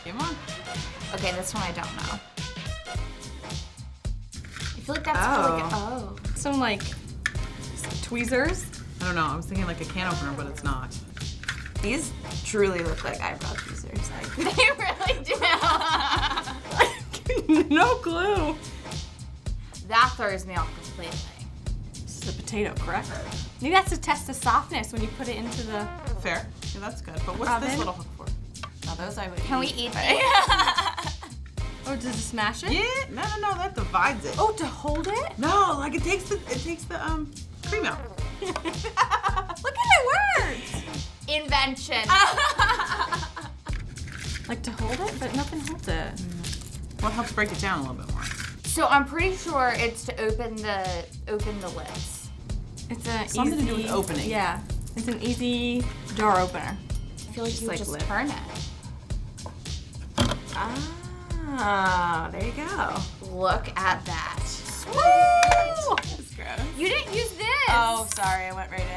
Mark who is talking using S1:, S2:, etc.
S1: Come on.
S2: Okay, this one I don't know. I feel like that's for like
S3: Some like tweezers.
S1: I don't know. I was thinking like a can opener, but it's not.
S2: These truly look like eyebrow tweezers. Like, they really do.
S3: No clue.
S2: That throws me off completely.
S3: This is a potato, correct? Maybe that's to test the softness when you put it into the
S1: Fair. Yeah, that's good. But what's
S3: oven.
S1: this little hook for?
S2: Now those I would Can we eat these?
S3: Oh, does it smash it?
S1: Yeah. No. That divides it.
S3: Oh, to hold it?
S1: No, like it takes the cream out.
S3: Look at it works.
S2: Invention.
S3: Like to hold it, but nothing holds it.
S1: What helps break it down a little bit more?
S2: So I'm pretty sure it's to open the lids.
S3: It's a
S1: Something
S3: easy,
S1: to do with opening.
S3: Yeah, it's an easy jar opener.
S2: I feel like you
S3: like
S2: just
S3: lid.
S2: turn it.
S3: Ah, there you go.
S2: Look at that.
S3: Woo! That's gross.
S2: You didn't use this.
S3: Oh, sorry, I went right in.